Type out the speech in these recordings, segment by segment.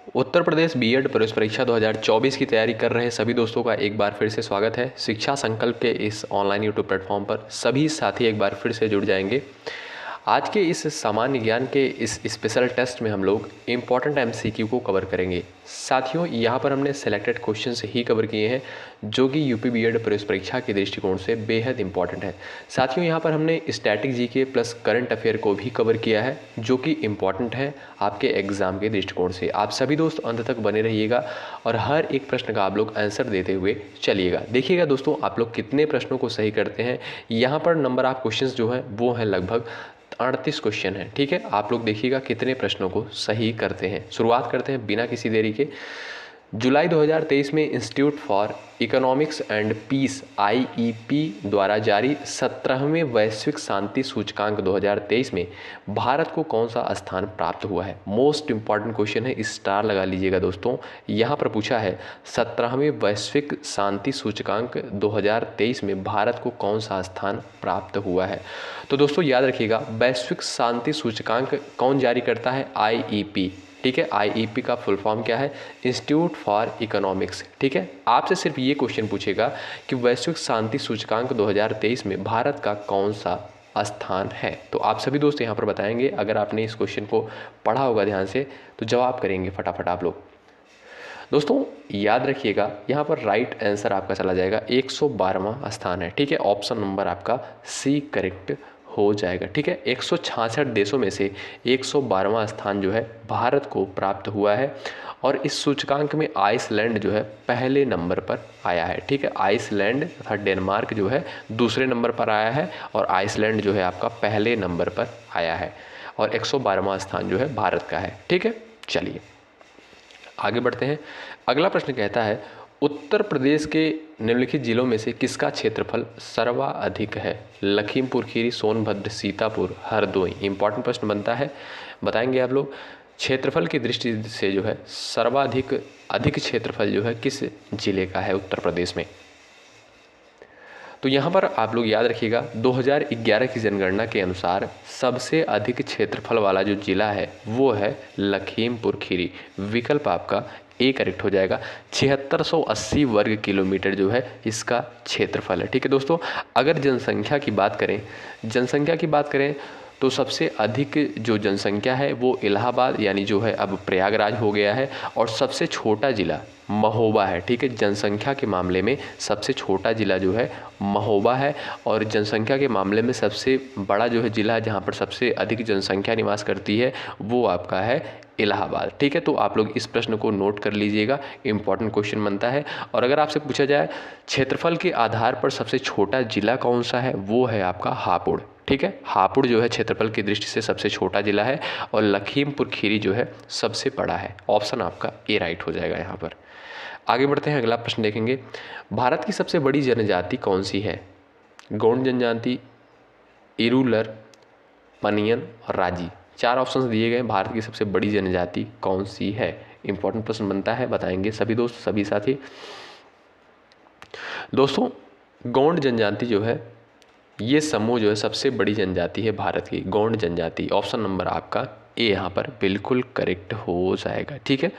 Uttar Pradesh BEd प्रवेश परीक्षा 2024 की तैयारी कर रहे सभी दोस्तों का एक बार फिर से स्वागत है। शिक्षा संकल्प के इस ऑनलाइन यूट्यूब प्लेटफॉर्म पर सभी साथी एक बार फिर से जुड़ जाएंगे। आज के इस सामान्य ज्ञान के इस स्पेशल टेस्ट में हम लोग इम्पॉर्टेंट एमसीक्यू को कवर करेंगे। साथियों, यहाँ पर हमने सेलेक्टेड क्वेश्चन ही कवर किए हैं जो कि यूपी बीएड प्रवेश परीक्षा के दृष्टिकोण से बेहद इंपॉर्टेंट है। साथियों, यहाँ पर हमने static GK plus current affair को भी कवर किया है जो कि इम्पॉर्टेंट है आपके एग्जाम के दृष्टिकोण से। आप सभी दोस्त अंत तक बने रहिएगा और हर एक प्रश्न का आप लोग आंसर देते हुए चलिएगा। देखिएगा दोस्तों, आप लोग कितने प्रश्नों को सही करते हैं। यहाँ पर नंबर ऑफ क्वेश्चन जो है वो है लगभग 38 क्वेश्चन है। ठीक है, आप लोग देखिएगा कितने प्रश्नों को सही करते हैं। शुरुआत करते हैं बिना किसी देरी के। जुलाई 2023 में institute for economics and peace IEP द्वारा जारी 17वें वैश्विक शांति सूचकांक 2023 में भारत को कौन सा स्थान प्राप्त हुआ है। मोस्ट इंपॉर्टेंट क्वेश्चन है, स्टार लगा लीजिएगा दोस्तों। यहाँ पर पूछा है 17वें वैश्विक शांति सूचकांक 2023 में भारत को कौन सा स्थान प्राप्त हुआ है। तो दोस्तों याद रखिएगा, वैश्विक शांति सूचकांक कौन जारी करता है? आईईपी। ठीक है, आईईपी का फुल फॉर्म क्या है? Institute for economics. ठीक है, आपसे सिर्फ ये क्वेश्चन पूछेगा कि वैश्विक शांति सूचकांक 2023 में भारत का कौन सा स्थान है। तो आप सभी दोस्त यहाँ पर बताएंगे। अगर आपने इस क्वेश्चन को पढ़ा होगा ध्यान से तो जवाब करेंगे फटाफट आप लोग। दोस्तों याद रखिएगा, यहाँ पर राइट आंसर आपका चला जाएगा 112वां स्थान है। ठीक है, ऑप्शन नंबर आपका सी करेक्ट हो जाएगा। ठीक है, 166 देशों में से 112वां स्थान जो है भारत को प्राप्त हुआ है और इस सूचकांक में आइसलैंड जो है पहले नंबर पर आया है। ठीक है, आइसलैंड तथा डेनमार्क जो है दूसरे नंबर पर आया है और आइसलैंड जो है आपका पहले नंबर पर आया है और 112वां स्थान जो है भारत का है। ठीक है, चलिए आगे बढ़ते हैं। अगला प्रश्न कहता है, उत्तर प्रदेश के निम्नलिखित जिलों में से किसका क्षेत्रफल सर्वाधिक है? लखीमपुर खीरी, सोनभद्र, सीतापुर, हरदोई। इंपॉर्टेंट प्रश्न बनता है, बताएंगे आप लोग। क्षेत्रफल की दृष्टि से जो है अधिक क्षेत्रफल जो है किस जिले का है उत्तर प्रदेश में? तो यहाँ पर आप लोग याद रखिएगा, 2011 की जनगणना के अनुसार सबसे अधिक क्षेत्रफल वाला जो जिला है वो है लखीमपुर खीरी। विकल्प आपका ए करेक्ट हो जाएगा। 7680 वर्ग किलोमीटर जो है इसका क्षेत्रफल है। ठीक है दोस्तों, अगर जनसंख्या की बात करें तो सबसे अधिक जो जनसंख्या है वो इलाहाबाद यानी जो है अब प्रयागराज हो गया है और सबसे छोटा जिला महोबा है। ठीक है, जनसंख्या के मामले में सबसे छोटा जिला जो है महोबा है और जनसंख्या के मामले में सबसे बड़ा जो है जिला जहाँ पर सबसे अधिक जनसंख्या निवास करती है वो आपका है इलाहाबाद। ठीक है, तो आप लोग इस प्रश्न को नोट कर लीजिएगा, इंपॉर्टेंट क्वेश्चन बनता है। और अगर आपसे पूछा जाए क्षेत्रफल के आधार पर सबसे छोटा जिला कौन सा है, वो है आपका हापुड़। ठीक है, हापुड़ जो है क्षेत्रफल की दृष्टि से सबसे छोटा जिला है और लखीमपुर खीरी जो है सबसे बड़ा है। ऑप्शन आपका ए राइट हो जाएगा यहाँ पर। आगे बढ़ते हैं, अगला प्रश्न देखेंगे। भारत की सबसे बड़ी जनजाति कौन सी है? गौंड जनजाति, इरूलर, पनियन और राजी। 4 ऑप्शंस दिए गए। भारत की सबसे बड़ी जनजाति कौन सी है? इंपॉर्टेंट प्रश्न बनता है, बताएंगे सभी दोस्त सभी साथी। दोस्तों गौंड जनजाति जो है ये समूह जो है सबसे बड़ी जनजाति है भारत की, गौंड जनजाति। ऑप्शन नंबर आपका ए यहाँ पर बिल्कुल करेक्ट हो जाएगा। ठीक है,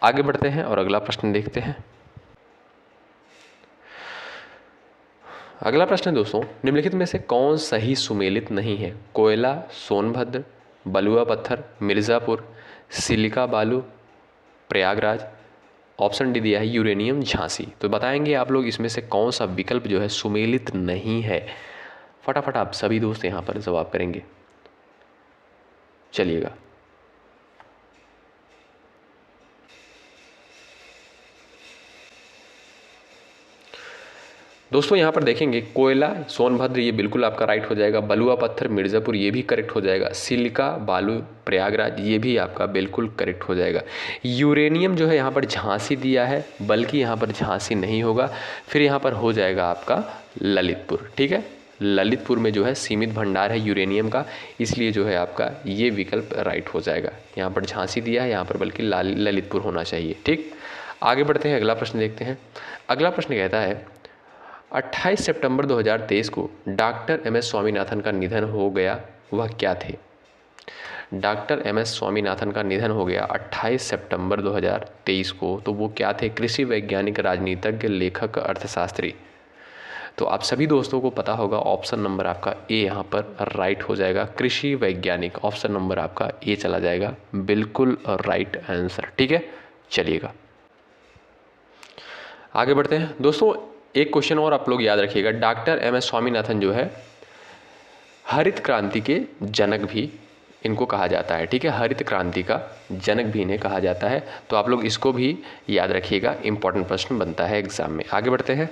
आगे बढ़ते हैं और अगला प्रश्न देखते हैं। अगला प्रश्न दोस्तों, निम्नलिखित में से कौन सही सुमेलित नहीं है? कोयला, सोनभद्र, बलुआ पत्थर, मिर्ज़ापुर, सिलिका बालू, प्रयागराज। ऑप्शन डी दिया है यूरेनियम, झांसी। तो बताएंगे आप लोग इसमें से कौन सा विकल्प जो है सुमेलित नहीं है। फटाफट आप सभी दोस्त यहाँ पर जवाब करेंगे, चलिएगा। दोस्तों यहाँ पर देखेंगे कोयला, सोनभद्र ये बिल्कुल आपका राइट हो जाएगा। बलुआ पत्थर, मिर्ज़ापुर ये भी करेक्ट हो जाएगा। सिलिका बालू, प्रयागराज ये भी आपका बिल्कुल करेक्ट हो जाएगा। यूरेनियम जो है यहाँ पर झांसी दिया है, बल्कि यहाँ पर झांसी नहीं होगा। फिर यहाँ पर हो जाएगा आपका ललितपुर। ठीक है, ललितपुर में जो है सीमित भंडार है यूरेनियम का, इसलिए जो है आपका ये विकल्प राइट हो जाएगा। यहाँ पर झांसी दिया है, यहाँ पर बल्कि ललितपुर होना चाहिए। ठीक, आगे बढ़ते हैं, अगला प्रश्न देखते हैं। अगला प्रश्न कहता है 28 सितंबर 2023 को डॉक्टर एम एस स्वामीनाथन का निधन हो गया, वह क्या थे? Doctor MS. स्वामीनाथन का निधन हो गया 28 सितंबर 2023 को। तो वो क्या थे? कृषि वैज्ञानिक, राजनीतिज्ञ, लेखक, अर्थशास्त्री। तो आप सभी दोस्तों को पता होगा ऑप्शन नंबर आपका ए यहाँ पर राइट हो जाएगा। कृषि वैज्ञानिक, ऑप्शन नंबर आपका ए चला जाएगा, बिल्कुल राइट आंसर। ठीक है, चलिएगा आगे बढ़ते हैं दोस्तों। एक क्वेश्चन और आप लोग याद रखिएगा, डॉक्टर एम.एस. स्वामीनाथन जो है हरित क्रांति के जनक भी इनको कहा जाता है। ठीक है, हरित क्रांति का जनक भी इन्हें कहा जाता है। तो आप लोग इसको भी याद रखिएगा, इंपॉर्टेंट प्रश्न बनता है एग्जाम में। आगे बढ़ते हैं,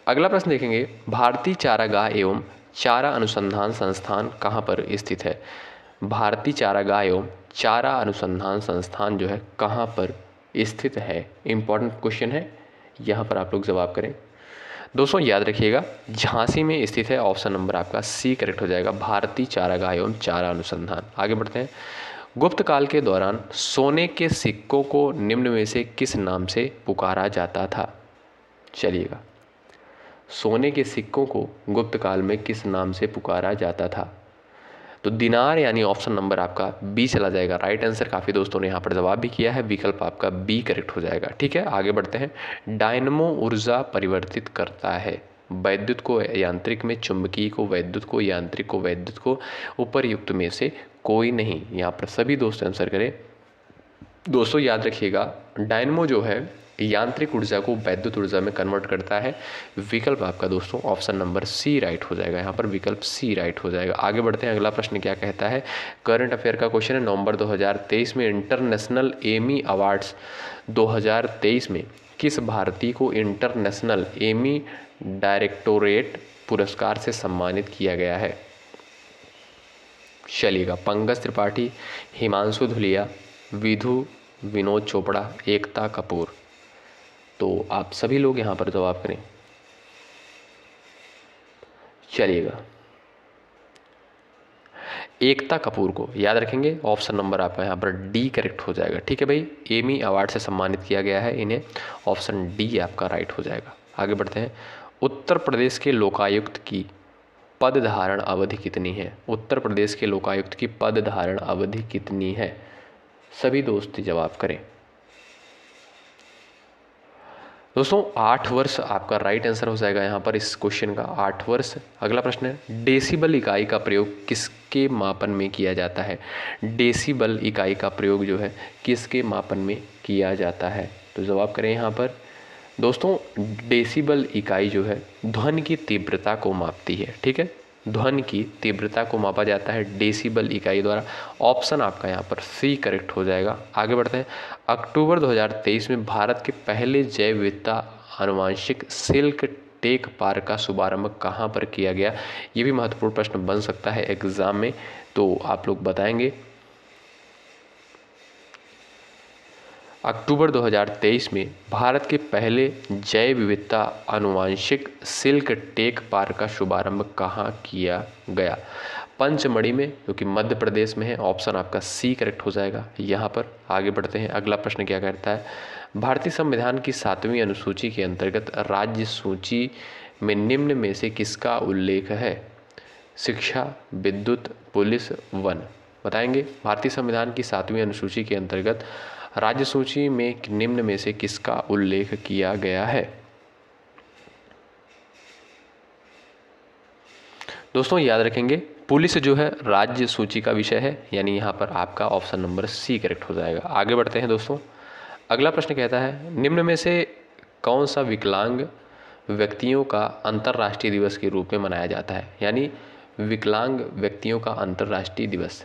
अगला प्रश्न देखेंगे, भारतीय चारागाह एवं चारा अनुसंधान संस्थान कहाँ पर स्थित है? भारतीय चारागाह एवं चारा अनुसंधान संस्थान जो है कहाँ पर स्थित है? इंपॉर्टेंट क्वेश्चन है, यहाँ पर आप लोग जवाब करें। दोस्तों याद रखिएगा, झांसी में स्थित है, ऑप्शन नंबर आपका सी करेक्ट हो जाएगा, भारतीय चारागाह एवं चारा अनुसंधान। आगे बढ़ते हैं, गुप्त काल के दौरान सोने के सिक्कों को निम्न में से किस नाम से पुकारा जाता था? चलिएगा, सोने के सिक्कों को गुप्त काल में किस नाम से पुकारा जाता था? तो दिनार, यानी ऑप्शन नंबर आपका बी चला जाएगा, राइट आंसर। काफ़ी दोस्तों ने यहाँ पर जवाब भी किया है, विकल्प आपका बी करेक्ट हो जाएगा। ठीक है, आगे बढ़ते हैं, डायनमो ऊर्जा परिवर्तित करता है, वैद्युत को यांत्रिक में, चुंबकीय को वैद्युत को, यांत्रिक को वैद्युत को, उपर्युक्त में से कोई नहीं। यहाँ पर सभी दोस्त आंसर करें। दोस्तों याद रखिएगा, डायनमो जो है यांत्रिक ऊर्जा को वैद्युत ऊर्जा में कन्वर्ट करता है, विकल्प आपका दोस्तों ऑप्शन नंबर सी राइट हो जाएगा, यहाँ पर विकल्प सी राइट हो जाएगा। आगे बढ़ते हैं, अगला प्रश्न क्या कहता है, करंट अफेयर का क्वेश्चन है। नवंबर 2023 में इंटरनेशनल एमी अवार्ड्स 2023 में किस भारतीय को इंटरनेशनल एमी डायरेक्टोरेट पुरस्कार से सम्मानित किया गया है? चलिएगा, पंकज त्रिपाठी, हिमांशु धुलिया, विधु विनोद चोपड़ा, एकता कपूर। तो आप सभी लोग यहाँ पर जवाब करें। चलिएगा, एकता कपूर को याद रखेंगे, ऑप्शन नंबर आपका यहाँ पर डी करेक्ट हो जाएगा। ठीक है भाई, एमी अवार्ड से सम्मानित किया गया है इन्हें, ऑप्शन डी आपका राइट हो जाएगा। आगे बढ़ते हैं, उत्तर प्रदेश के लोकायुक्त की पद धारण अवधि कितनी है? उत्तर प्रदेश के लोकायुक्त की पद धारण अवधि कितनी है? सभी दोस्त जवाब करें। दोस्तों 8 वर्ष आपका राइट आंसर हो जाएगा यहाँ पर इस क्वेश्चन का, 8 वर्ष। अगला प्रश्न है, डेसिबल इकाई का प्रयोग किसके मापन में किया जाता है? डेसिबल इकाई का प्रयोग जो है किसके मापन में किया जाता है? तो जवाब करें यहाँ पर। दोस्तों डेसिबल इकाई जो है ध्वनि की तीव्रता को मापती है। ठीक है, ध्वनि की तीव्रता को मापा जाता है डेसिबल इकाई द्वारा, ऑप्शन आपका यहाँ पर सी करेक्ट हो जाएगा। आगे बढ़ते हैं, अक्टूबर 2023 में भारत के पहले जैव विविधता आनुवांशिक सिल्क टेक पार्क का शुभारंभ कहाँ पर किया गया? ये भी महत्वपूर्ण प्रश्न बन सकता है एग्जाम में, तो आप लोग बताएंगे। अक्टूबर 2023 में भारत के पहले जैव विविधता आनुवांशिक सिल्क टेक पार्क का शुभारंभ कहाँ किया गया? पंचमढ़ी में, जो कि मध्य प्रदेश में है, ऑप्शन आपका सी करेक्ट हो जाएगा यहाँ पर। आगे बढ़ते हैं, अगला प्रश्न क्या कहता है, भारतीय संविधान की 7वीं अनुसूची के अंतर्गत राज्य सूची में निम्न में से किसका उल्लेख है? शिक्षा, विद्युत, पुलिस, वन। बताएंगे, भारतीय संविधान की 7वीं अनुसूची के अंतर्गत राज्य सूची में निम्न में से किसका उल्लेख किया गया है? दोस्तों याद रखेंगे, पुलिस जो है राज्य सूची का विषय है, यानी यहाँ पर आपका ऑप्शन नंबर सी करेक्ट हो जाएगा। आगे बढ़ते हैं दोस्तों, अगला प्रश्न कहता है, निम्न में से कौन सा विकलांग व्यक्तियों का अंतर्राष्ट्रीय दिवस के रूप में मनाया जाता है? यानी विकलांग व्यक्तियों का अंतर्राष्ट्रीय दिवस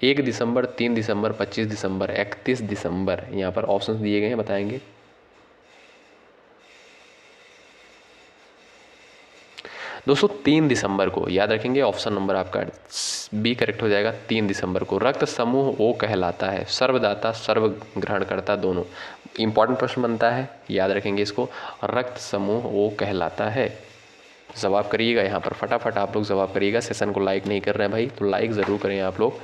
1 दिसंबर, 3 दिसंबर, 25 दिसंबर, 31 दिसंबर, यहाँ पर ऑप्शन दिए गए हैं, बताएंगे। दोस्तों 3 दिसंबर को याद रखेंगे, ऑप्शन नंबर आपका बी करेक्ट हो जाएगा। 3 दिसंबर को रक्त समूह वो कहलाता है, सर्वदाता सर्व ग्रहणकर्ता दोनों। इंपॉर्टेंट प्रश्न बनता है, याद रखेंगे इसको, रक्त समूह वो कहलाता है। जवाब करिएगा यहाँ पर, फटाफट आप लोग जवाब करिएगा। सेशन को लाइक नहीं कर रहे हैं भाई, तो लाइक ज़रूर करें आप लोग।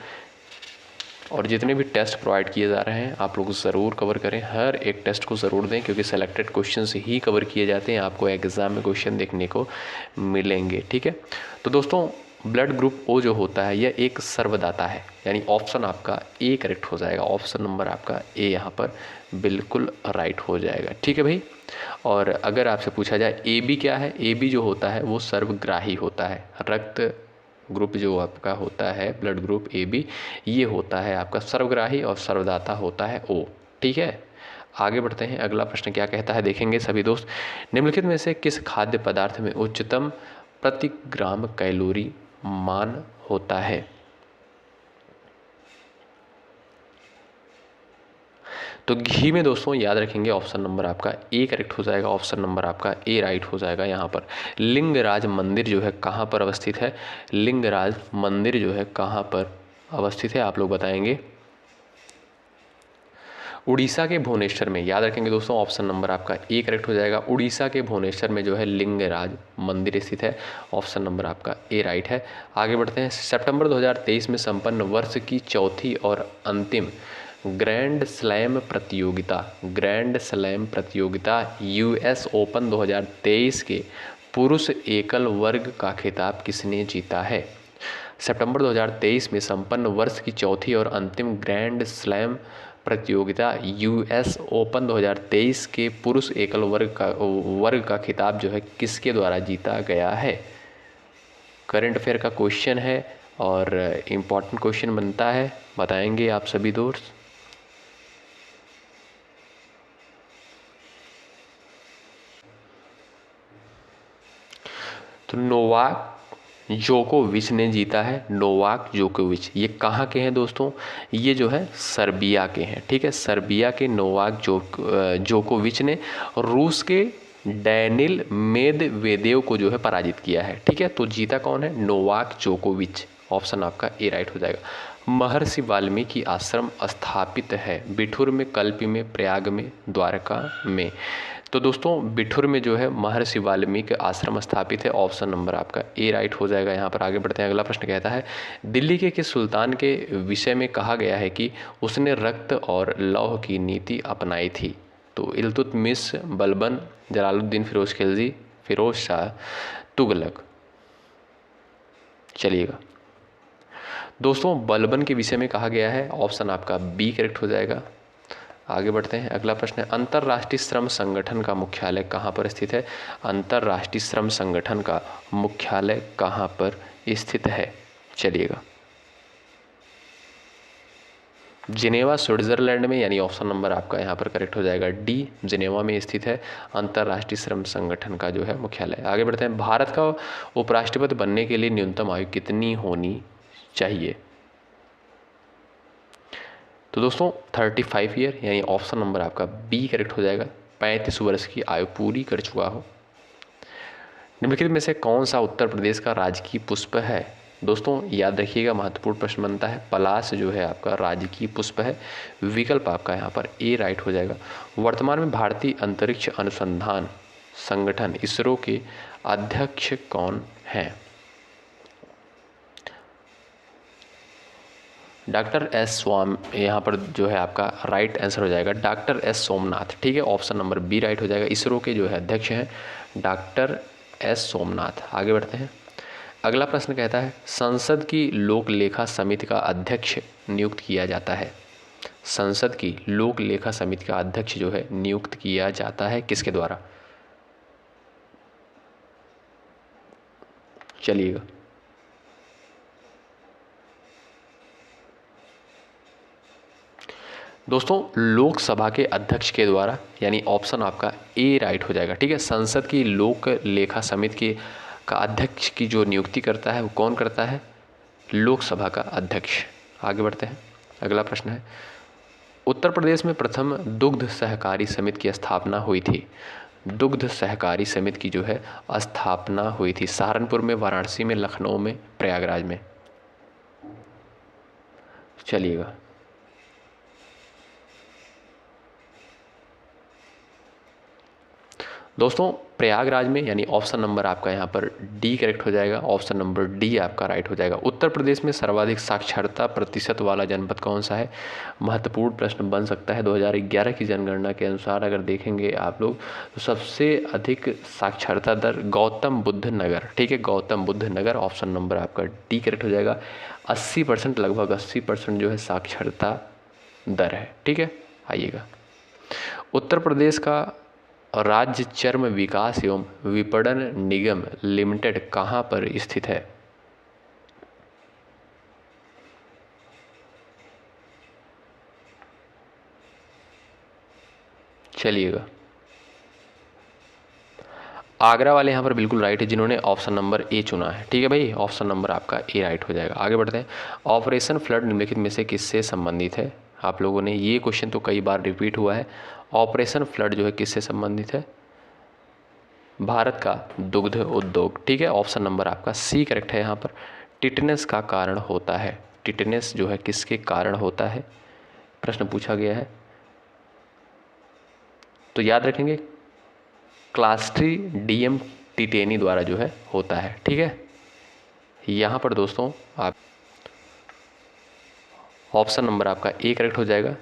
और जितने भी टेस्ट प्रोवाइड किए जा रहे हैं आप लोग ज़रूर कवर करें, हर एक टेस्ट को ज़रूर दें, क्योंकि सेलेक्टेड क्वेश्चंस ही कवर किए जाते हैं, आपको एग्ज़ाम में क्वेश्चन देखने को मिलेंगे। ठीक है, तो दोस्तों ब्लड ग्रुप ओ जो होता है यह एक सर्वदाता है, यानी ऑप्शन आपका ए करेक्ट हो जाएगा। ऑप्शन नंबर आपका ए यहाँ पर बिल्कुल राइट हो जाएगा। ठीक है भाई। और अगर आपसे पूछा जाए ए बी क्या है, ए बी जो होता है वो सर्वग्राही होता है। रक्त ग्रुप जो आपका होता है ब्लड ग्रुप ए बी, ये होता है आपका सर्वग्राही और सर्वदाता होता है ओ। ठीक है, आगे बढ़ते हैं। अगला प्रश्न क्या कहता है देखेंगे सभी दोस्त। निम्नलिखित में से किस खाद्य पदार्थ में उच्चतम प्रति ग्राम कैलोरी मान होता है? तो घी में दोस्तों याद रखेंगे ऑप्शन नंबर आपका ए करेक्ट हो जाएगा। ऑप्शन नंबर आपका ए राइट हो जाएगा। यहाँ पर लिंगराज मंदिर जो है कहाँ पर अवस्थित है? लिंगराज मंदिर जो है कहाँ पर अवस्थित है आप लोग बताएंगे? उड़ीसा के भुवनेश्वर में। याद रखेंगे दोस्तों ऑप्शन नंबर आपका ए करेक्ट हो जाएगा। उड़ीसा के भुवनेश्वर में जो है लिंगराज मंदिर स्थित है। ऑप्शन नंबर आपका ए राइट है। आगे बढ़ते हैं। सितंबर 2023 में संपन्न वर्ष की चौथी और अंतिम ग्रैंड स्लैम प्रतियोगिता यूएस ओपन 2023 के पुरुष एकल वर्ग का खिताब किसने जीता है? सितंबर 2023 में संपन्न वर्ष की चौथी और अंतिम ग्रैंड स्लैम प्रतियोगिता यूएस ओपन 2023 के पुरुष एकल वर्ग का खिताब जो है किसके द्वारा जीता गया है? करंट अफेयर का क्वेश्चन है और इम्पॉर्टेंट क्वेश्चन बनता है, बताएंगे आप सभी दोस्त। तो नोवाक जोकोविच ने जीता है। नोवाक जोकोविच ये कहाँ के हैं दोस्तों? ये जो है सर्बिया के हैं। ठीक है, सर्बिया के नोवाक जोकोविच ने रूस के डैनिल मेदवेदेव को जो है पराजित किया है। ठीक है, तो जीता कौन है? नोवाक जोकोविच। ऑप्शन आपका ए राइट हो जाएगा। महर्षि वाल्मीकि आश्रम स्थापित है बिठूर में, कल्पी में, प्रयाग में, द्वारका में। तो दोस्तों बिठूर में जो है महर्षि वाल्मीकि आश्रम स्थापित है। ऑप्शन नंबर आपका ए राइट हो जाएगा। यहाँ पर आगे बढ़ते हैं। अगला प्रश्न कहता है दिल्ली के किस सुल्तान के विषय में कहा गया है कि उसने रक्त और लौह की नीति अपनाई थी? तो इल्तुतमिश, बलबन, जलालुद्दीन फिरोज खिलजी, फिरोज शाह तुगलक। चलिएगा दोस्तों, बलबन के विषय में कहा गया है। ऑप्शन आपका बी करेक्ट हो जाएगा। आगे बढ़ते हैं। अगला प्रश्न है अंतर्राष्ट्रीय श्रम संगठन का मुख्यालय कहाँ पर स्थित है? अंतर्राष्ट्रीय श्रम संगठन का मुख्यालय कहाँ पर स्थित है? चलिएगा जिनेवा स्विट्जरलैंड में, यानी ऑप्शन नंबर आपका यहाँ पर करेक्ट हो जाएगा डी, जिनेवा में स्थित है अंतर्राष्ट्रीय श्रम संगठन का जो है मुख्यालय। आगे बढ़ते हैं। भारत का उपराष्ट्रपति बनने के लिए न्यूनतम आयु कितनी होनी चाहिए? तो दोस्तों 35 ईयर, यानी ऑप्शन नंबर आपका बी करेक्ट हो जाएगा। 35 वर्ष की आयु पूरी कर चुका हो। निम्नलिखित में से कौन सा उत्तर प्रदेश का राजकीय पुष्प है? दोस्तों याद रखिएगा, महत्वपूर्ण प्रश्न बनता है। पलाश जो है आपका राजकीय पुष्प है। विकल्प आपका यहाँ पर ए राइट हो जाएगा। वर्तमान में भारतीय अंतरिक्ष अनुसंधान संगठन इसरो के अध्यक्ष कौन हैं? डॉक्टर एस स्वाम, यहाँ पर जो है आपका राइट आंसर हो जाएगा डॉक्टर एस सोमनाथ। ठीक है, ऑप्शन नंबर बी राइट हो जाएगा। इसरो के जो है अध्यक्ष हैं डॉक्टर एस सोमनाथ। आगे बढ़ते हैं। अगला प्रश्न कहता है संसद की लोक लेखा समिति का अध्यक्ष नियुक्त किया जाता है। संसद की लोक लेखा समिति का अध्यक्ष जो है नियुक्त किया जाता है किसके द्वारा? चलिएगा दोस्तों, लोकसभा के अध्यक्ष के द्वारा, यानी ऑप्शन आपका ए राइट हो जाएगा। ठीक है, संसद की लोक लेखा समिति का अध्यक्ष की जो नियुक्ति करता है वो कौन करता है? लोकसभा का अध्यक्ष। आगे बढ़ते हैं। अगला प्रश्न है उत्तर प्रदेश में प्रथम दुग्ध सहकारी समिति की स्थापना हुई थी। दुग्ध सहकारी समिति की जो है स्थापना हुई थी सहारनपुर में, वाराणसी में, लखनऊ में, प्रयागराज में। चलिएगा दोस्तों प्रयागराज में, यानी ऑप्शन नंबर आपका यहाँ पर डी करेक्ट हो जाएगा। ऑप्शन नंबर डी आपका राइट हो जाएगा। उत्तर प्रदेश में सर्वाधिक साक्षरता प्रतिशत वाला जनपद कौन सा है? महत्वपूर्ण प्रश्न बन सकता है। 2011 की जनगणना के अनुसार अगर देखेंगे आप लोग तो सबसे अधिक साक्षरता दर गौतम बुद्ध नगर, ठीक है, गौतम बुद्ध नगर। ऑप्शन नंबर आपका डी करेक्ट हो जाएगा। 80% लगभग 80% जो है साक्षरता दर है, ठीक है। आइएगा, उत्तर प्रदेश का राज्य चर्म विकास एवं विपणन निगम लिमिटेड कहाँ पर स्थित है? चलिएगा, आगरा वाले यहाँ पर बिल्कुल राइट है जिन्होंने ऑप्शन नंबर ए चुना है, ठीक है भाई। ऑप्शन नंबर आपका ए राइट हो जाएगा। आगे बढ़ते हैं। ऑपरेशन फ्लड निम्नलिखित में से किससे संबंधित है? आप लोगों ने ये क्वेश्चन तो कई बार रिपीट हुआ है। ऑपरेशन फ्लड जो है किससे संबंधित है? भारत का दुग्ध उद्योग, ठीक है। ऑप्शन नंबर आपका सी करेक्ट है। यहाँ पर टिटनेस का कारण होता है। टिटनेस जो है किसके कारण होता है, प्रश्न पूछा गया है। तो याद रखेंगे क्लास्ट्रीडियम टिटेनी द्वारा जो है होता है, ठीक है। यहाँ पर दोस्तों आप ऑप्शन नंबर आपका ए करेक्ट हो जाएगा।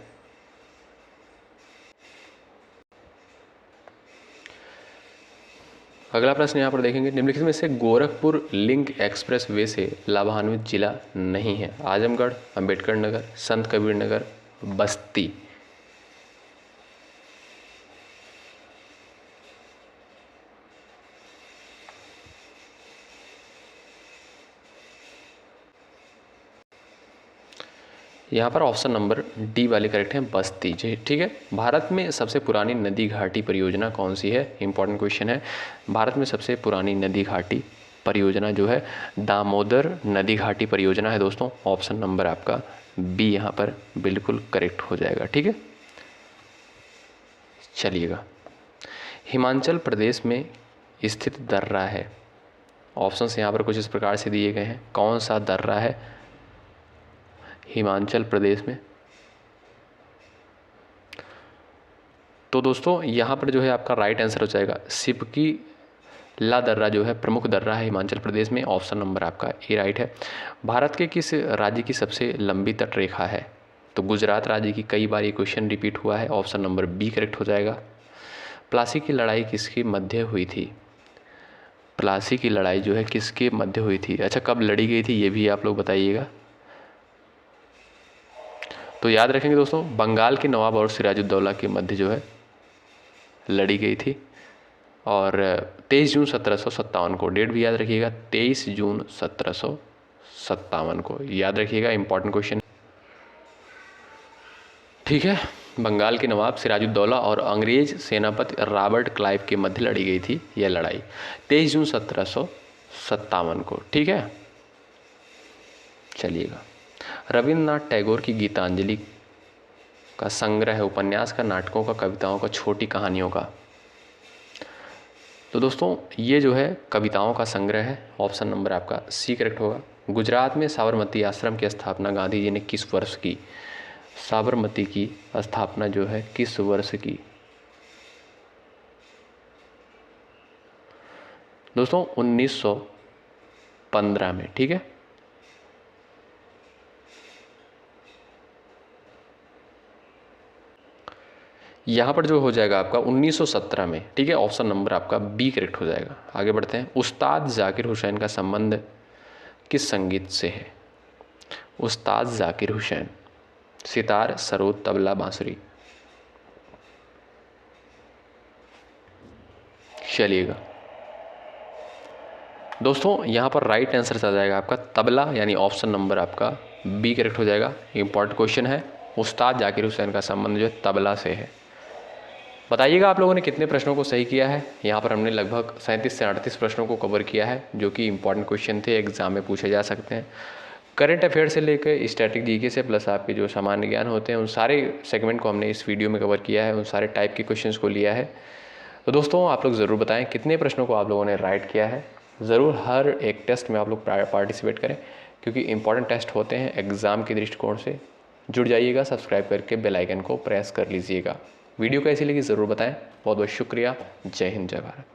अगला प्रश्न यहाँ पर देखेंगे, निम्नलिखित में से गोरखपुर लिंक एक्सप्रेस वे से लाभान्वित जिला नहीं है? आजमगढ़, अंबेडकर नगर, संत कबीर नगर, बस्ती। यहाँ पर ऑप्शन नंबर डी वाले करेक्ट है, बस्ती जी, ठीक है। भारत में सबसे पुरानी नदी घाटी परियोजना कौन सी है? इंपॉर्टेंट क्वेश्चन है। भारत में सबसे पुरानी नदी घाटी परियोजना जो है दामोदर नदी घाटी परियोजना है दोस्तों। ऑप्शन नंबर आपका बी यहाँ पर बिल्कुल करेक्ट हो जाएगा, ठीक है। चलिएगा, हिमाचल प्रदेश में स्थित दर्रा है। ऑप्शंस यहाँ पर कुछ इस प्रकार से दिए गए हैं। कौन सा दर्रा है हिमाचल प्रदेश में? तो दोस्तों यहाँ पर जो है आपका राइट आंसर हो जाएगा सिपकी ला दर्रा जो है प्रमुख दर्रा है हिमाचल प्रदेश में। ऑप्शन नंबर आपका ए राइट है। भारत के किस राज्य की सबसे लंबी तट रेखा है? तो गुजरात राज्य की। कई बार ये क्वेश्चन रिपीट हुआ है। ऑप्शन नंबर बी करेक्ट हो जाएगा। प्लासी की लड़ाई किसके मध्य हुई थी? प्लासी की लड़ाई जो है किसके मध्य हुई थी? अच्छा, कब लड़ी गई थी ये भी आप लोग बताइएगा। तो याद रखेंगे दोस्तों, बंगाल के नवाब और सिराजुद्दौला के मध्य जो है लड़ी गई थी और 23 जून 1757 को। डेट भी याद रखिएगा, 23 जून 1757 को याद रखिएगा। इंपॉर्टेंट क्वेश्चन, ठीक है। बंगाल के नवाब सिराजुद्दौला और अंग्रेज सेनापति रॉबर्ट क्लाइव के मध्य लड़ी गई थी यह लड़ाई 23 जून 1757 को, ठीक है। चलिएगा, रविन्द्रनाथ टैगोर की गीतांजलि का संग्रह है उपन्यास का, नाटकों का, कविताओं का, छोटी कहानियों का? तो दोस्तों ये जो है कविताओं का संग्रह है। ऑप्शन नंबर आपका सी करेक्ट होगा। गुजरात में साबरमती आश्रम की स्थापना गांधी जी ने किस वर्ष की? साबरमती की स्थापना जो है किस वर्ष की? दोस्तों 1915 में, ठीक है। यहाँ पर जो हो जाएगा आपका 1917 में, ठीक है। ऑप्शन नंबर आपका बी करेक्ट हो जाएगा। आगे बढ़ते हैं। उस्ताद जाकिर हुसैन का संबंध किस संगीत से है? उस्ताद जाकिर हुसैन, सितार, सरोद, तबला, बांसुरी। चलिएगा दोस्तों, यहाँ पर राइट आंसर आ जाएगा आपका तबला, यानी ऑप्शन नंबर आपका बी करेक्ट हो जाएगा। इंपॉर्टेंट क्वेश्चन है, उस्ताद जाकिर हुसैन का संबंध जो है तबला से है। बताइएगा आप लोगों ने कितने प्रश्नों को सही किया है। यहाँ पर हमने लगभग 37 से 38 प्रश्नों को कवर किया है जो कि इंपॉर्टेंट क्वेश्चन थे, एग्जाम में पूछे जा सकते हैं। करंट अफेयर से लेकर स्टैटिक जीके से प्लस आपके जो सामान्य ज्ञान होते हैं उन सारे सेगमेंट को हमने इस वीडियो में कवर किया है, उन सारे टाइप के क्वेश्चंस को लिया है। तो दोस्तों आप लोग ज़रूर बताएं कितने प्रश्नों को आप लोगों ने राइट किया है। ज़रूर हर एक टेस्ट में आप लोग पार्टिसिपेट करें क्योंकि इंपॉर्टेंट टेस्ट होते हैं एग्ज़ाम के दृष्टिकोण से। जुड़ जाइएगा, सब्सक्राइब करके बेल आइकन को प्रेस कर लीजिएगा। वीडियो कैसी लगी ज़रूर बताएं। बहुत बहुत शुक्रिया। जय हिंद, जय भारत।